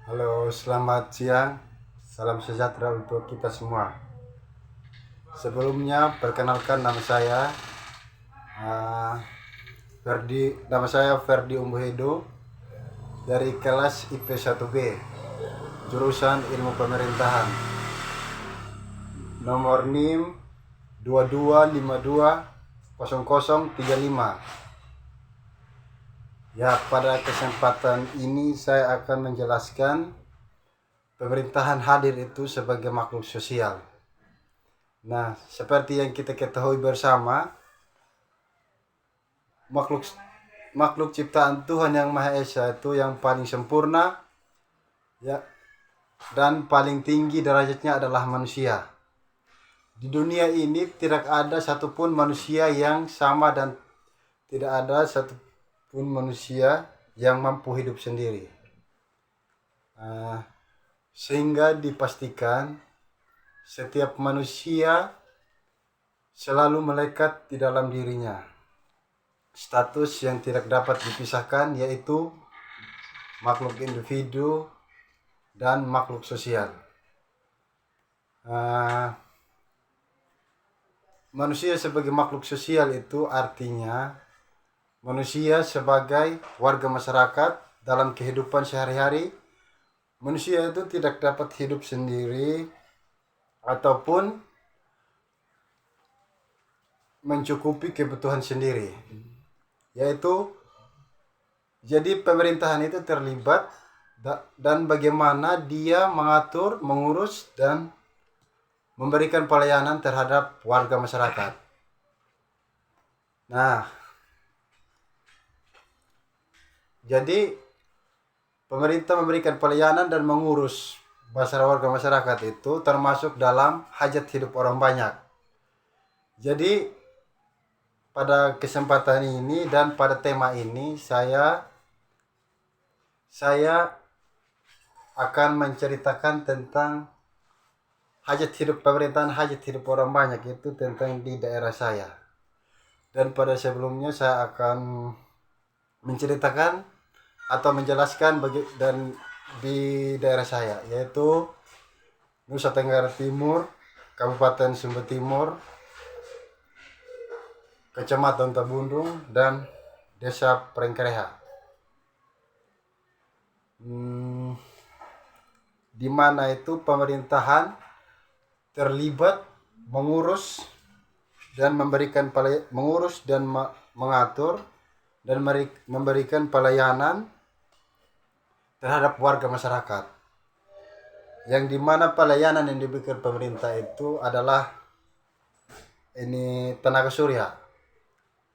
Halo, selamat siang. Salam sejahtera untuk kita semua. Sebelumnya, perkenalkan nama saya Ferdi Umbuhedo dari kelas IP 1B, jurusan Ilmu Pemerintahan. Nomor NIM 22520035. Ya, pada kesempatan ini saya akan menjelaskan pemerintahan hadir itu sebagai makhluk sosial. Nah, seperti yang kita ketahui bersama, makhluk makhluk ciptaan Tuhan yang Maha Esa itu yang paling sempurna ya dan paling tinggi derajatnya adalah manusia. Di dunia ini tidak ada satupun manusia yang sama dan tidak ada satupun manusia yang mampu hidup sendiri. Sehingga dipastikan setiap manusia selalu melekat di dalam dirinya status yang tidak dapat dipisahkan, yaitu makhluk individu dan makhluk sosial. Manusia sebagai makhluk sosial itu artinya manusia sebagai warga masyarakat dalam kehidupan sehari-hari. Manusia itu tidak dapat hidup sendiri ataupun mencukupi kebutuhan sendiri, yaitu jadi pemerintahan itu terlibat dan bagaimana dia mengatur, mengurus, dan memberikan pelayanan terhadap warga masyarakat. Nah, jadi pemerintah memberikan pelayanan dan mengurus warga masyarakat itu termasuk dalam hajat hidup orang banyak. Jadi pada kesempatan ini dan pada tema ini saya akan menceritakan tentang hajat hidup pemerintahan, hajat hidup orang banyak itu tentang di daerah saya. Dan pada sebelumnya saya akan menceritakan atau menjelaskan dan di daerah saya, yaitu Nusa Tenggara Timur, Kabupaten Sumba Timur, Kecamatan Tabundung, dan Desa Prengkereha. Di mana itu pemerintahan terlibat mengurus dan mengatur dan memberikan pelayanan terhadap warga masyarakat. Yang dimana pelayanan yang diberikan pemerintah itu adalah tenaga surya.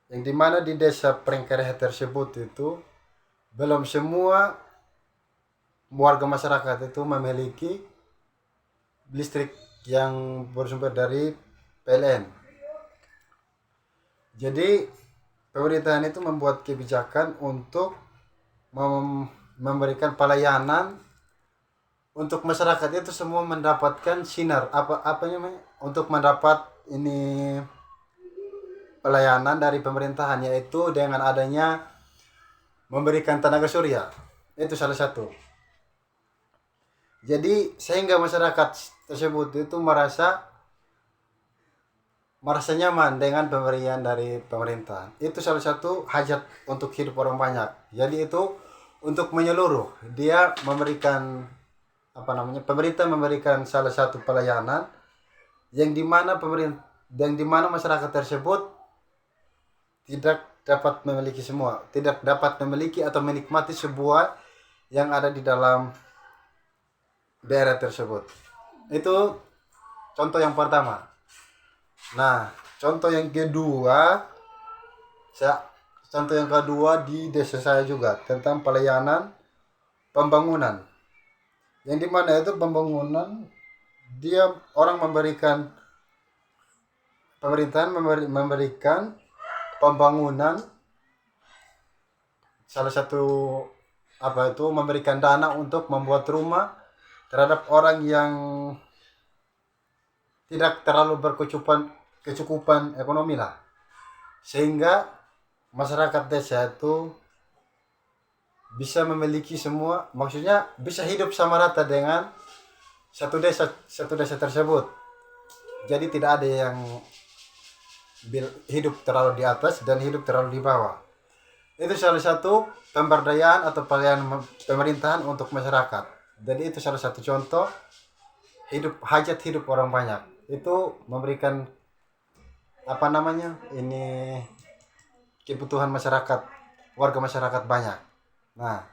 Yang dimana di desa Prengkereha tersebut itu belum semua warga masyarakat itu memiliki listrik yang bersumber dari PLN. Jadi pemerintahan itu membuat kebijakan untuk memberikan pelayanan untuk masyarakat itu semua mendapatkan sinar untuk mendapat pelayanan dari pemerintahan, yaitu dengan adanya memberikan tenaga surya. Itu salah satu. Jadi sehingga masyarakat tersebut itu merasa nyaman dengan pemberian dari pemerintah. Itu salah satu hajat untuk hidup orang banyak. Jadi itu untuk menyeluruh. Dia memberikan pemerintah memberikan salah satu pelayanan yang dimana masyarakat tersebut tidak dapat memiliki atau menikmati sebuah yang ada di dalam daerah tersebut. Itu contoh yang pertama. Nah, contoh yang kedua di desa saya juga tentang pelayanan pembangunan. Yang dimana itu pembangunan pemerintahan memberikan pembangunan, salah satu memberikan dana untuk membuat rumah terhadap orang yang tidak terlalu berkecukupan ekonomi lah, sehingga masyarakat desa itu bisa memiliki semua, maksudnya bisa hidup sama rata dengan satu desa tersebut. Jadi tidak ada yang hidup terlalu di atas dan hidup terlalu di bawah. Itu salah satu pemberdayaan atau pelayanan pemerintahan untuk masyarakat. Jadi itu salah satu contoh hajat hidup orang banyak. Itu memberikan ini kebutuhan masyarakat, warga masyarakat banyak. Nah,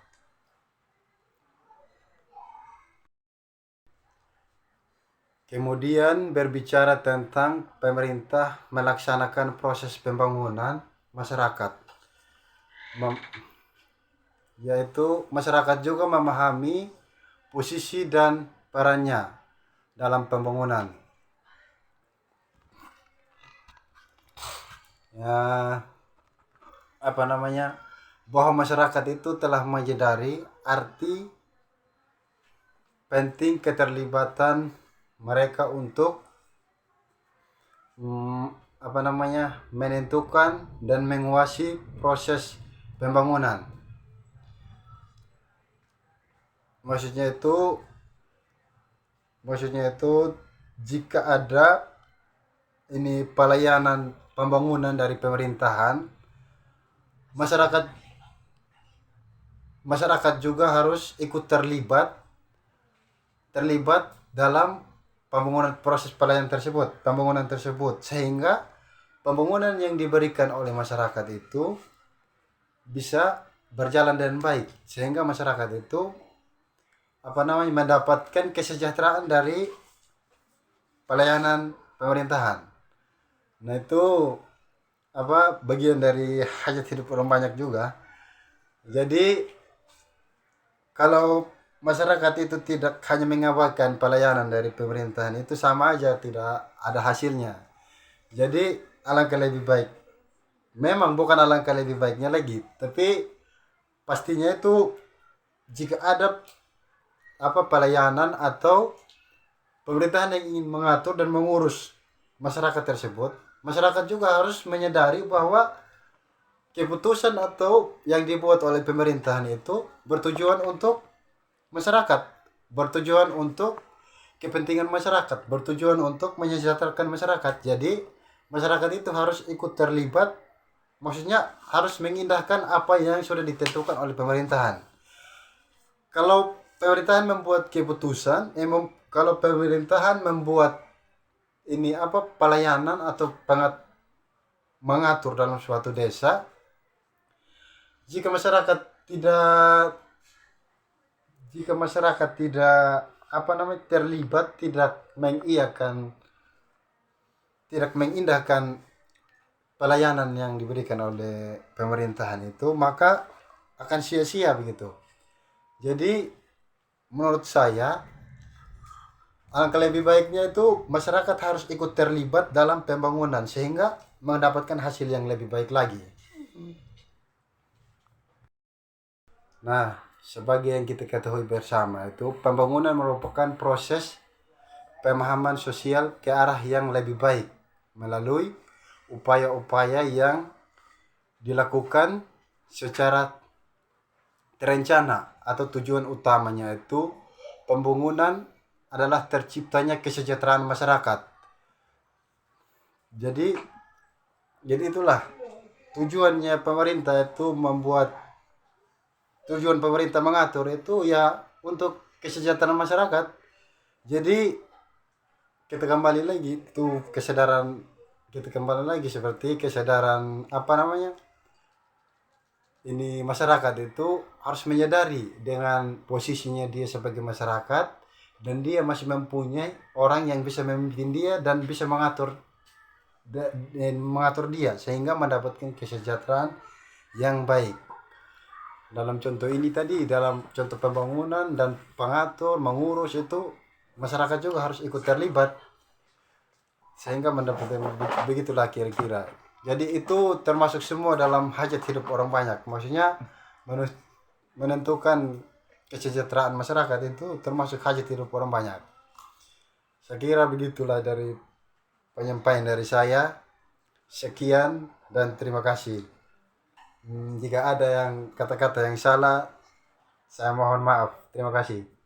kemudian berbicara tentang pemerintah melaksanakan proses pembangunan masyarakat. Yaitu masyarakat juga memahami posisi dan perannya dalam pembangunan. Ya, bahwa masyarakat itu telah menyadari arti penting keterlibatan mereka untuk menentukan dan menguasai proses pembangunan. Maksudnya itu jika ada ini pelayanan pembangunan dari pemerintahan, masyarakat juga harus ikut terlibat dalam proses pembangunan tersebut, sehingga pembangunan yang diberikan oleh masyarakat itu bisa berjalan dengan baik, sehingga masyarakat itu mendapatkan kesejahteraan dari pelayanan pemerintahan. Nah, itu bagian dari hajat hidup orang banyak juga. Jadi kalau masyarakat itu tidak hanya mengabaikan pelayanan dari pemerintahan, itu sama aja tidak ada hasilnya. Jadi alangkah lebih baik, memang bukan alangkah lebih baiknya lagi, tapi pastinya itu jika ada pelayanan atau pemerintahan yang ingin mengatur dan mengurus masyarakat tersebut, masyarakat juga harus menyadari bahwa keputusan atau yang dibuat oleh pemerintahan itu bertujuan untuk masyarakat, bertujuan untuk kepentingan masyarakat, bertujuan untuk menyejahterakan masyarakat. Jadi masyarakat itu harus ikut terlibat, maksudnya harus mengindahkan apa yang sudah ditentukan oleh pemerintahan. Kalau pemerintahan membuat keputusan, kalau pemerintahan membuat pelayanan atau mengatur dalam suatu desa, jika masyarakat tidak terlibat, tidak mengindahkan pelayanan yang diberikan oleh pemerintahan itu, maka akan sia-sia begitu. Jadi menurut saya alangkah lebih baiknya itu masyarakat harus ikut terlibat dalam pembangunan sehingga mendapatkan hasil yang lebih baik lagi. Nah, sebagai yang kita ketahui bersama itu, pembangunan merupakan proses pemahaman sosial ke arah yang lebih baik melalui upaya-upaya yang dilakukan secara terencana, atau tujuan utamanya itu pembangunan adalah terciptanya kesejahteraan masyarakat. Jadi itulah tujuannya pemerintah itu tujuan pemerintah mengatur itu ya untuk kesejahteraan masyarakat. Jadi kita kembali lagi seperti kesadaran masyarakat itu harus menyadari dengan posisinya dia sebagai masyarakat, dan dia masih mempunyai orang yang bisa memimpin dia dan bisa mengatur dia sehingga mendapatkan kesejahteraan yang baik. Dalam contoh ini tadi, dalam contoh pembangunan dan mengurus itu, masyarakat juga harus ikut terlibat sehingga mendapatkan, begitulah kira-kira. Jadi itu termasuk semua dalam hajat hidup orang banyak. Maksudnya menentukan kesejahteraan masyarakat itu termasuk hajat hidup orang banyak. Saya kira begitulah dari penyampaian dari saya. Sekian dan terima kasih. Jika ada yang kata-kata yang salah, Saya mohon maaf. Terima kasih.